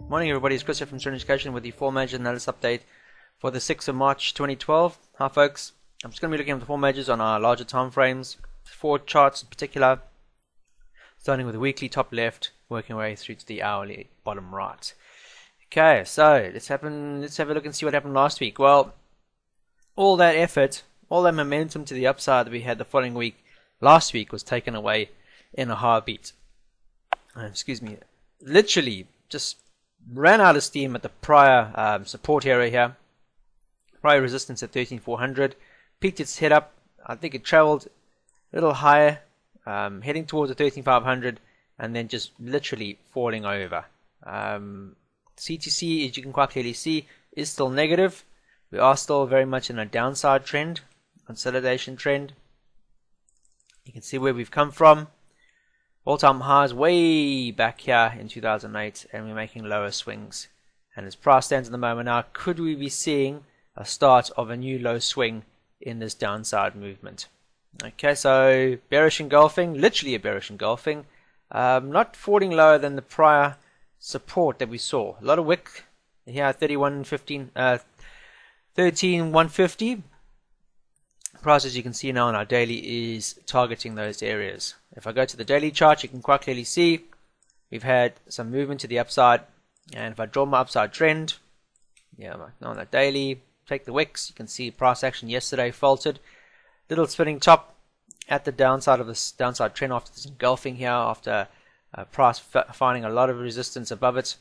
Morning everybody, it's Chris here from Serene Education with the 4 major analysis update for the 6th of March 2012. Hi folks, I'm just going to be looking at the 4 majors on our larger time frames, 4 charts in particular, starting with the weekly top left, working our way through to the hourly bottom right. Okay, so let's have a look and see what happened last week. Well, all that effort, all that momentum to the upside that we had the following week, last week was taken away in a heartbeat. Excuse me, literally just ran out of steam at the prior support area here, prior resistance at 13,400, peaked its head up. I think it traveled a little higher, heading towards the 13,500, and then just literally falling over. CTC, as you can quite clearly see, is still negative. We are still very much in a downside trend, consolidation trend. You can see where we've come from. All-time highs way back here in 2008, and we're making lower swings. And as price stands at the moment now, could we be seeing a start of a new low swing in this downside movement? Okay, so bearish engulfing, literally a bearish engulfing, not falling lower than the prior support that we saw. A lot of wick here, 13,150. Price, as you can see now on our daily, is targeting those areas. If I go to the daily chart, you can quite clearly see we've had some movement to the upside. And if I draw my upside trend, on that daily, take the wicks, you can see price action yesterday faltered. Little spinning top at the downside of this downside trend after this engulfing here, after price finding a lot of resistance above it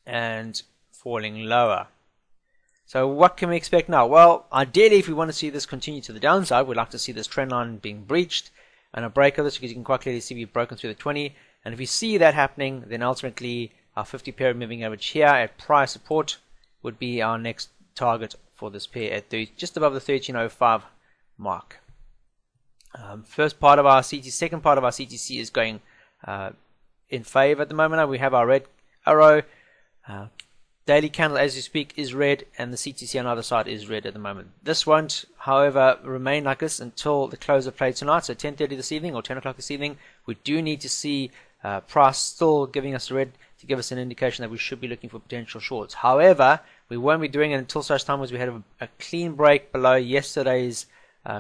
and falling lower. So what can we expect now? Well, ideally, if we want to see this continue to the downside, we'd like to see this trend line being breached and a break of this, because you can quite clearly see we've broken through the 20. And if we see that happening, then ultimately our 50 period moving average here at prior support would be our next target for this pair at just above the 1305 mark. First part of our CTC, second part of our CTC is going in favor at the moment. Now we have our red arrow. Daily candle, as you speak, is red, and the CTC on the other side is red at the moment. This won't, however, remain like this until the close of play tonight, so 10:30 this evening or 10 o'clock this evening. We do need to see price still giving us red to give us an indication that we should be looking for potential shorts. However, we won't be doing it until such time as we had a clean break below yesterday's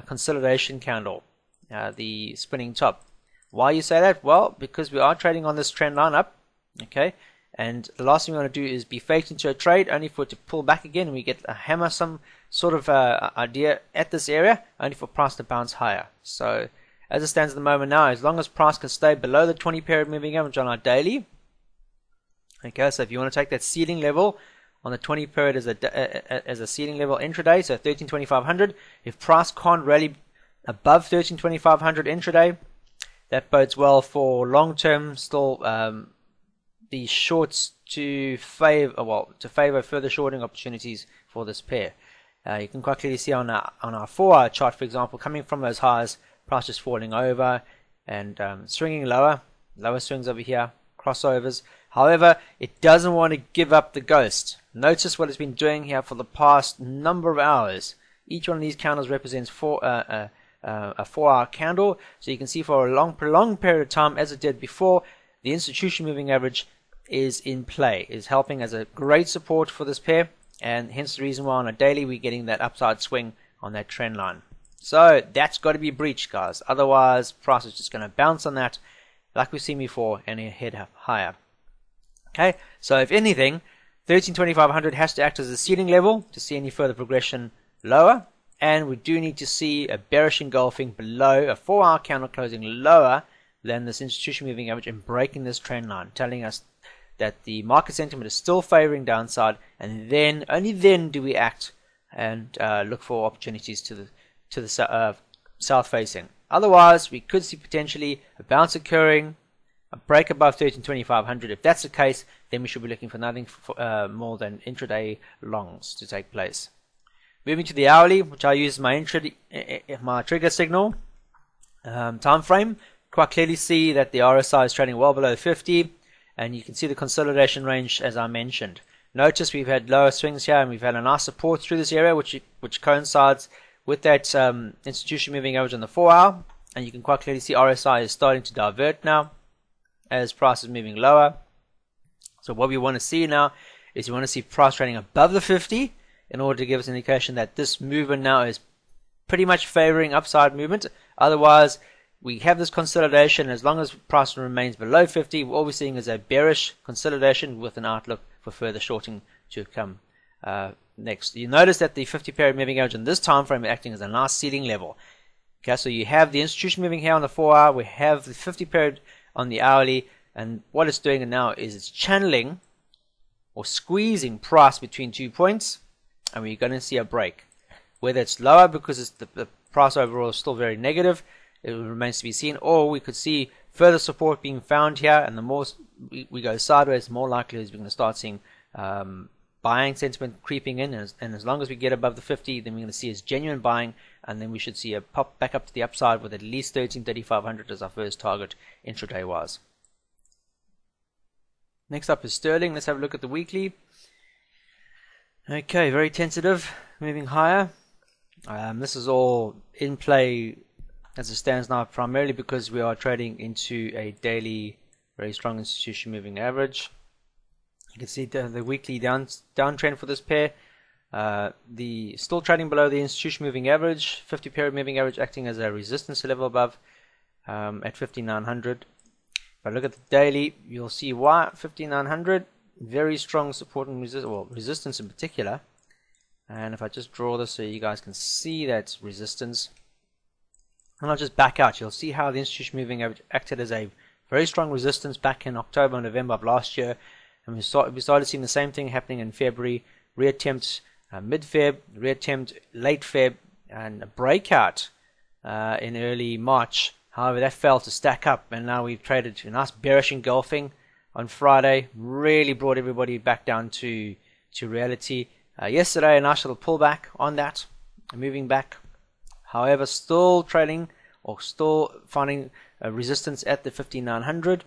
consolidation candle, the spinning top. Why you say that? Well, because we are trading on this trend line up, okay? And the last thing we want to do is be faked into a trade only for it to pull back again, and we get a hammer some sort of idea at this area only for price to bounce higher. So as it stands at the moment now, as long as price can stay below the 20 period moving average on our daily, okay, so if you want to take that ceiling level on the 20 period as a ceiling level intraday, so 13,2500, if price can't rally above 13,2500 intraday, that bodes well for long term still the shorts to favor further shorting opportunities for this pair. You can quite clearly see on our 4-hour chart, for example, coming from those highs, price just falling over and swinging lower swings over here, crossovers. However, it doesn't want to give up the ghost. Notice what it's been doing here for the past number of hours. Each one of these candles represents a 4-hour candle, so you can see for a prolonged period of time, as it did before, the institution moving average is in play, is helping as a great support for this pair, and hence the reason why on a daily we're getting that upside swing on that trend line. So that's got to be breached, guys, otherwise price is just going to bounce on that like we've seen before and head higher. Okay, so if anything, 13,2500 has to act as a ceiling level to see any further progression lower, and we do need to see a bearish engulfing below a 4-hour candle closing lower than this institution moving average and breaking this trend line, telling us that the market sentiment is still favoring downside, and then only then do we act and look for opportunities to the south facing. Otherwise, we could see potentially a bounce occurring, a break above 13,2500. If that's the case, then we should be looking for nothing more than intraday longs to take place. Moving to the hourly, which I use my trigger signal time frame. Quite clearly see that the RSI is trading well below 50, and you can see the consolidation range as I mentioned. Notice we've had lower swings here, and we've had a nice support through this area, which coincides with that institution moving average on the 4-hour, and you can quite clearly see RSI is starting to divert now as price is moving lower. So what we want to see now is we want to see price trading above the 50 in order to give us an indication that this movement now is pretty much favoring upside movement. Otherwise, we have this consolidation. As long as price remains below 50, all we're seeing is a bearish consolidation with an outlook for further shorting to come next. You notice that the 50 period moving average in this time frame is acting as a nice ceiling level. Okay, so you have the institution moving here on the 4 hour, we have the 50 period on the hourly, and what it's doing now is it's channeling or squeezing price between 2 points, and we're going to see a break. Whether it's lower because it's the price overall is still very negative, it remains to be seen, or we could see further support being found here, and the more we go sideways, the more likely is we're going to start seeing buying sentiment creeping in, and as long as we get above the 50, then we're going to see is genuine buying, and then we should see a pop back up to the upside with at least 13,3500 as our first target intraday wise. Next up is sterling. Let's have a look at the weekly. Okay, very tentative, moving higher. This is all in play as it stands now, primarily because we are trading into a daily very strong institution moving average. You can see the weekly downtrend for this pair. The still trading below the institution moving average, 50 period moving average acting as a resistance level above at 5900. If I look at the daily, you'll see why 5900 very strong support and resistance in particular. And if I just draw this so you guys can see that resistance, and I'll just back out, you'll see how the institution moving average acted as a very strong resistance back in October and November of last year, and we started seeing the same thing happening in February. Reattempt mid-Feb, reattempt late Feb, and a breakout in early March. However, that failed to stack up, and now we've traded a nice bearish engulfing on Friday. Really brought everybody back down to reality. Yesterday, a nice little pullback on that, moving back. However, still trading or still finding a resistance at the 5900.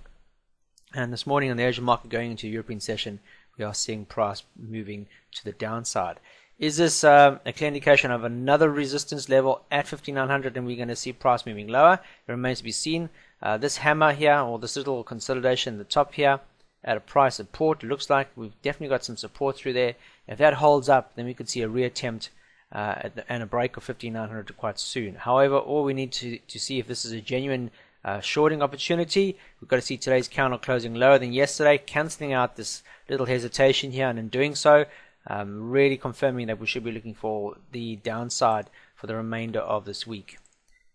And this morning on the Asian market going into European session, we are seeing price moving to the downside. Is this a clear indication of another resistance level at 5900 and we're going to see price moving lower? It remains to be seen. This hammer here, or this little consolidation at the top here at a price support, looks like we've definitely got some support through there. If that holds up, then we could see a reattempt and a break of 5900 quite soon. However, all we need to see if this is a genuine shorting opportunity, we've got to see today's candle closing lower than yesterday, cancelling out this little hesitation here, and in doing so, really confirming that we should be looking for the downside for the remainder of this week.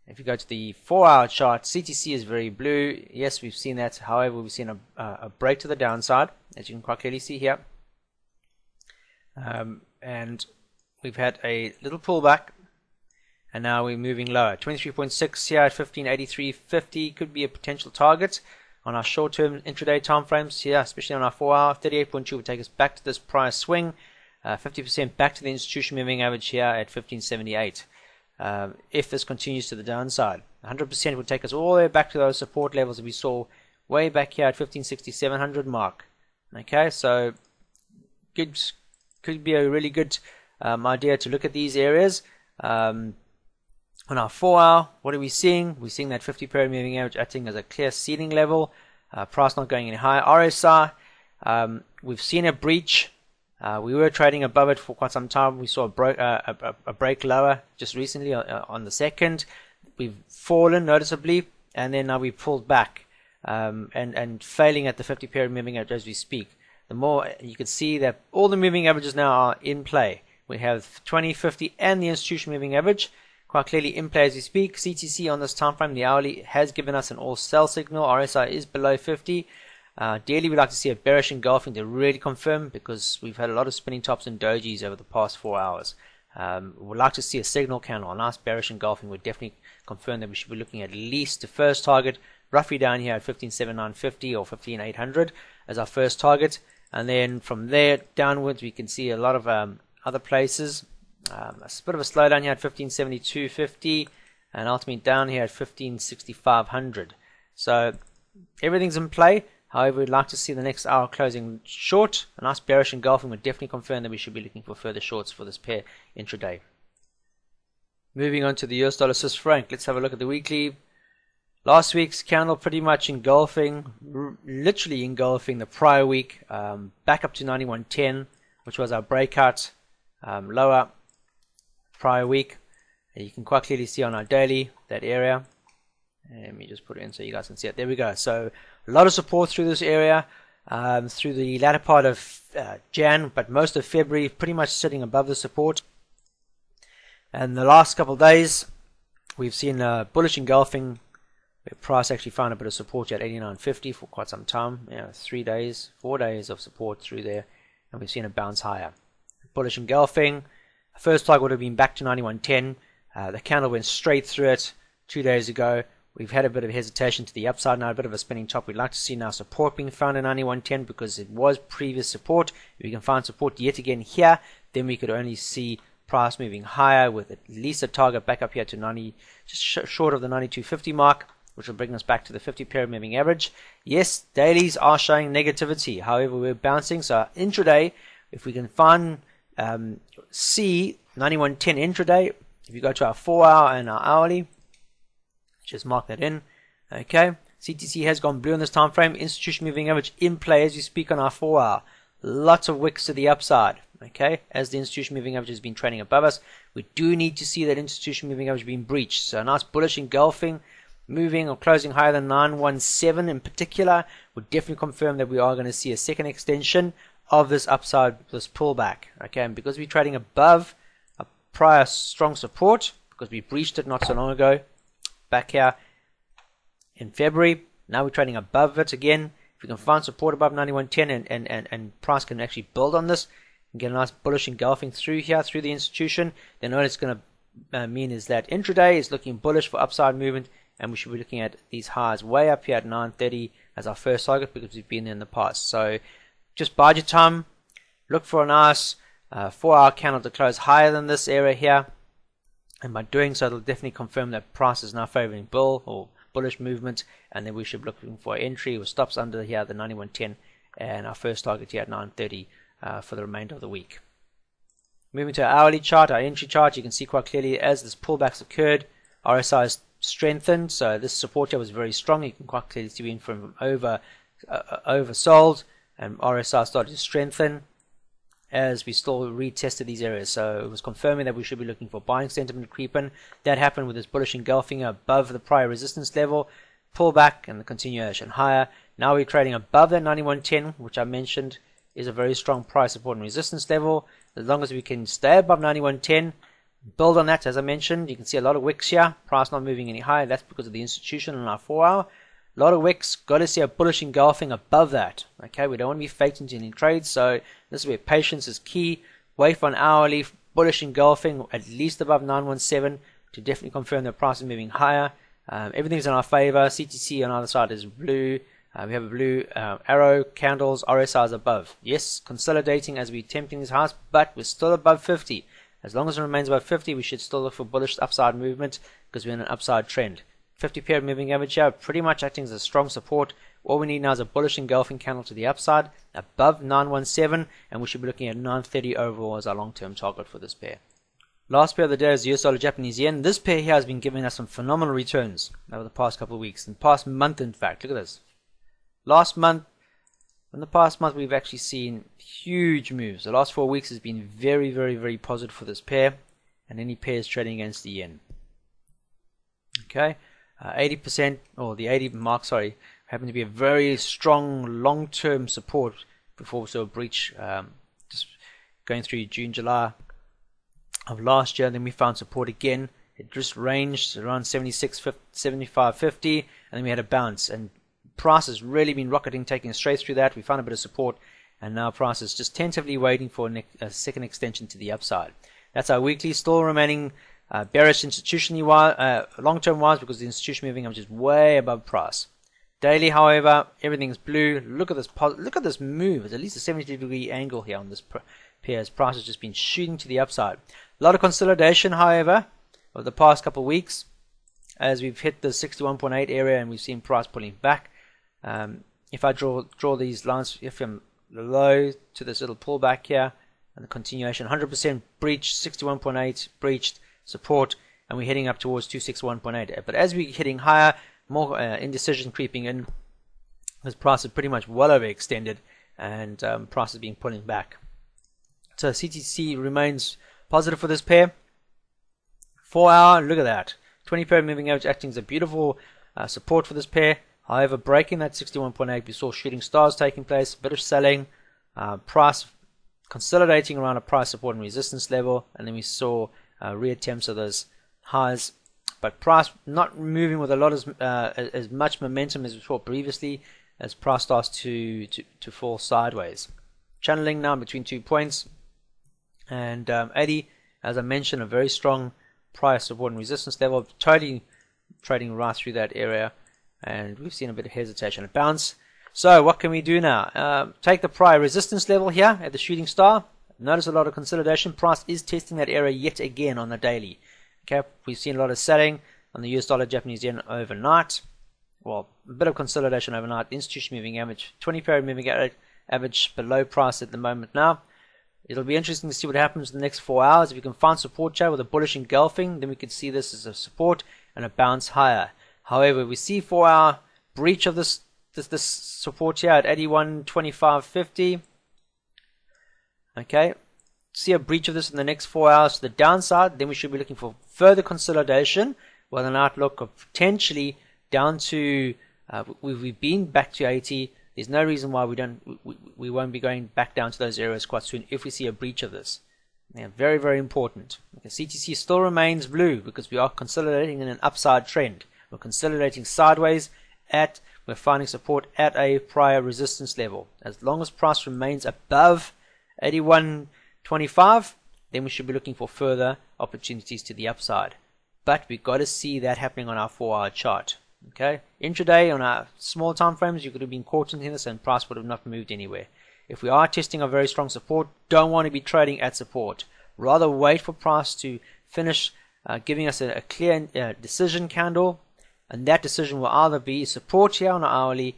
If you go to the 4-hour chart, CTC is very blue. Yes, we've seen that. However, we've seen a break to the downside, as you can quite clearly see here. And we've had a little pullback, and now we're moving lower. 23.6 here at 1583.50 could be a potential target on our short-term intraday time frames here, especially on our 4-hour. 38.2 would take us back to this price swing. 50% back to the institution moving average here at 1578. If this continues to the downside, 100% would take us all the way back to those support levels that we saw way back here at 1560-700 mark. Okay, so could be a really good idea to look at these areas. On our 4-hour, what are we seeing? We're seeing that 50 period moving average acting as a clear ceiling level. Price not going any higher. RSI, we've seen a breach. We were trading above it for quite some time. We saw a break lower just recently on the 2nd. We've fallen noticeably, and then now we pulled back and failing at the 50 period moving average as we speak. The more you can see that all the moving averages now are in play. We have 20, 50, and the institution moving average quite clearly in play as we speak. CTC on this time frame, the hourly, has given us an all sell signal. RSI is below 50. Daily, we'd like to see a bearish engulfing to really confirm, because we've had a lot of spinning tops and dojis over the past 4 hours. We'd like to see a signal candle. A nice bearish engulfing would definitely confirm that we should be looking at least the first target, roughly down here at 1579.50 or 15800 as our first target. And then from there downwards, we can see a lot of other places. A bit of a slowdown here at 1572.50 and ultimately down here at 156500. So everything's in play. However, we'd like to see the next hour closing short. A nice bearish engulfing would definitely confirm that we should be looking for further shorts for this pair intraday. Moving on to the US dollar Swiss franc. Let's have a look at the weekly. Last week's candle pretty much literally engulfing the prior week, back up to 91.10, which was our breakout lower prior week. And you can quite clearly see on our daily that area. And let me just put it in so you guys can see it. There we go. So a lot of support through this area, through the latter part of Jan, but most of February pretty much sitting above the support. And the last couple of days, we've seen bullish engulfing. The price actually found a bit of support here at 89.50 for quite some time. 4 days of support through there, and we've seen it bounce higher. Bullish engulfing. First target would have been back to 91.10. The candle went straight through it 2 days ago. We've had a bit of hesitation to the upside now, a bit of a spinning top. We'd like to see now support being found at 91.10 because it was previous support. If we can find support yet again here, then we could only see price moving higher with at least a target back up here to 90, just short of the 92.50 mark, which will bring us back to the 50-period moving average. Yes, dailies are showing negativity. However, we're bouncing. So intraday, if we can find see 91.10 intraday, if you go to our 4-hour and our hourly, just mark that in. Okay, CTC has gone blue in this time frame. Institution moving average in play as you speak on our 4-hour. Lots of wicks to the upside. Okay, as the institution moving average has been trading above us, we do need to see that institution moving average being breached. So a nice bullish engulfing, moving or closing higher than 917 in particular would definitely confirm that we are going to see a second extension of this upside, this pullback. Okay, and because we're trading above a prior strong support, because we breached it not so long ago, back here in February, now we're trading above it again. If we can find support above 91.10 and price can actually build on this and get a nice bullish engulfing through here, through the institution, then all it's going to mean is that intraday is looking bullish for upside movement, and we should be looking at these highs way up here at 930 as our first target because we've been there in the past. So just bide your time, look for a nice 4-hour candle to close higher than this area here, and by doing so it'll definitely confirm that price is now favoring bull or bullish movement, and then we should be looking for entry with stops under here the 91.10 and our first target here at 930 for the remainder of the week. Moving to our hourly chart, our entry chart, you can see quite clearly as this pullback's occurred, RSI is strengthened. So this support here was very strong. You can quite clearly see we went from oversold, and RSI started to strengthen as we still retested these areas. So it was confirming that we should be looking for buying sentiment creep in. That happened with this bullish engulfing above the prior resistance level, pullback, and the continuation higher. Now we're trading above that 91.10, which I mentioned is a very strong price support and resistance level. As long as we can stay above 91.10, build on that, as I mentioned, you can see a lot of wicks here. Price not moving any higher. That's because of the institution on our 4-hour. A lot of wicks. Got to see a bullish engulfing above that. Okay, we don't want to be faked into any trades. So this is where patience is key. Wait for an hourly bullish engulfing at least above 917 to definitely confirm the price is moving higher. Everything's in our favor. CTC on the other side is blue. We have a blue arrow, candles, RSI is above. Yes, consolidating as we're tempting these highs, but we're still above 50. As long as it remains above 50, we should still look for bullish upside movement because we're in an upside trend. 50-period moving average here pretty much acting as a strong support. All we need now is a bullish engulfing candle to the upside above 917, and we should be looking at 930 overall as our long-term target for this pair. Last pair of the day is US dollar Japanese yen. This pair here has been giving us some phenomenal returns over the past couple of weeks, in the past month in fact. Look at this. In the past month we've actually seen huge moves. The last 4 weeks has been very, very, very positive for this pair and any pairs trading against the yen. Okay, 80% or the 80 mark, sorry, happened to be a very strong long-term support before we saw a breach just going through June, July of last year. Then we found support again. It just ranged around 75.50, and then we had a bounce, and price has really been rocketing, taking us straight through that. We found a bit of support, and now price is just tentatively waiting for a second extension to the upside. That's our weekly, still remaining bearish institutionally long-term wise because the institution moving average is way above price. Daily, however, everything's blue. Look at this move. It's at least a 70-degree angle here on this pair's price has just been shooting to the upside. A lot of consolidation, however, over the past couple of weeks as we've hit the 61.8 area and we've seen price pulling back. If I draw these lines from the low to this little pullback here and the continuation, 100% breached, 61.8 breached support, and we're heading up towards 261.8. But as we're hitting higher, more indecision creeping in. This price is pretty much well overextended, and price is being pulling back. So CTC remains positive for this pair. 4 hour, look at that. 20 period moving average acting as a beautiful support for this pair. However, breaking that 61.8, we saw shooting stars taking place, a bit of selling, price consolidating around a price support and resistance level, and then we saw reattempts of those highs, but price not moving with a lot as much momentum as we saw previously, as price starts to fall sideways. Channeling now between 2 points, and 80, as I mentioned, a very strong price support and resistance level, totally trading right through that area, and we've seen a bit of hesitation and bounce. So what can we do now? Take the prior resistance level here at the shooting star. Notice a lot of consolidation. Price is testing that area yet again on the daily. Okay, we've seen a lot of selling on the US dollar Japanese yen overnight. Well, a bit of consolidation overnight. The institution moving average, 20 period moving average below price at the moment now. It'll be interesting to see what happens in the next 4 hours. If you can find support here with a bullish engulfing, then we could see this as a support and a bounce higher. However, we see 4 hour breach of this support here at 81.2550. Okay, see a breach of this in the next 4 hours to the downside, then we should be looking for further consolidation with an outlook of potentially down to we've been back to 80. There's no reason why we won't be going back down to those areas quite soon if we see a breach of this. Yeah, very, very important. Okay, CTC still remains blue because we are consolidating in an upside trend. We're consolidating sideways we're finding support at a prior resistance level. As long as price remains above 81.25, then we should be looking for further opportunities to the upside. But we've got to see that happening on our 4 hour chart. Okay, intraday on our small time frames, you could have been caught in this and price would have not moved anywhere. If we are testing a very strong support, don't want to be trading at support. Rather wait for price to finish giving us a clear decision candle, and that decision will either be support here on an hourly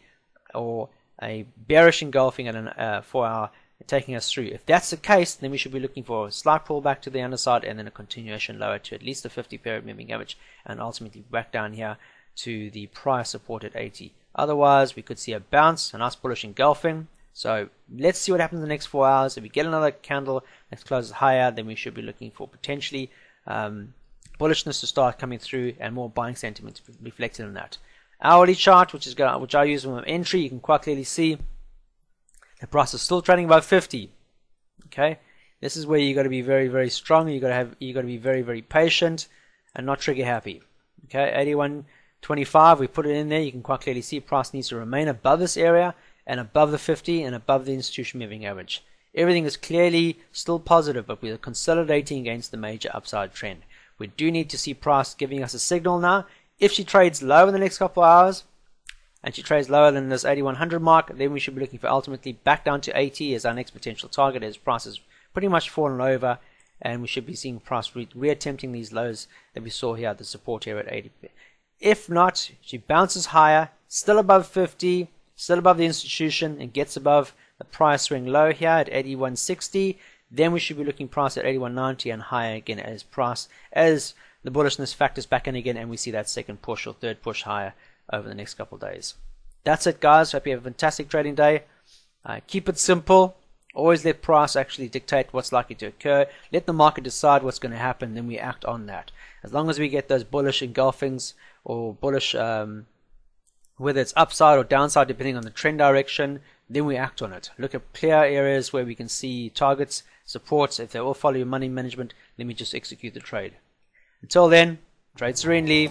or a bearish engulfing at a 4 hour taking us through. If that's the case, then we should be looking for a slight pullback to the underside and then a continuation lower to at least the 50 period moving average, and ultimately back down here to the prior support at 80. Otherwise, we could see a bounce, a nice bullish engulfing. So let's see what happens in the next 4 hours. If we get another candle that closes higher, then we should be looking for potentially bullishness to start coming through and more buying sentiment reflected in that. Hourly chart, which I use from an entry, you can quite clearly see the price is still trading above 50. Okay, this is where you got to be very, very strong. You got to be very, very patient and not trigger happy. Okay, 81.25, we put it in there. You can quite clearly see price needs to remain above this area and above the 50 and above the institution moving average. Everything is clearly still positive, but we are consolidating against the major upside trend. We do need to see price giving us a signal now. If she trades low in the next couple of hours, and she trades lower than this 8100 mark, then we should be looking for ultimately back down to 80 as our next potential target, as price has pretty much fallen over, and we should be seeing price reattempting these lows that we saw here at the support area at 80. If not, she bounces higher, still above 50, still above the institution, and gets above the price swing low here at 8160, then we should be looking price at 8190 and higher again as the bullishness factors back in again, and we see that second push or third push higher over the next couple of days. That's it, guys. Hope you have a fantastic trading day. Keep it simple. Always let price actually dictate what's likely to occur. Let the market decide what's going to happen, then we act on that. As long as we get those bullish engulfings or bullish, whether it's upside or downside depending on the trend direction, then we act on it. Look at clear areas where we can see targets, supports. If they all follow your money management, then we just execute the trade. Until then, trade serenely.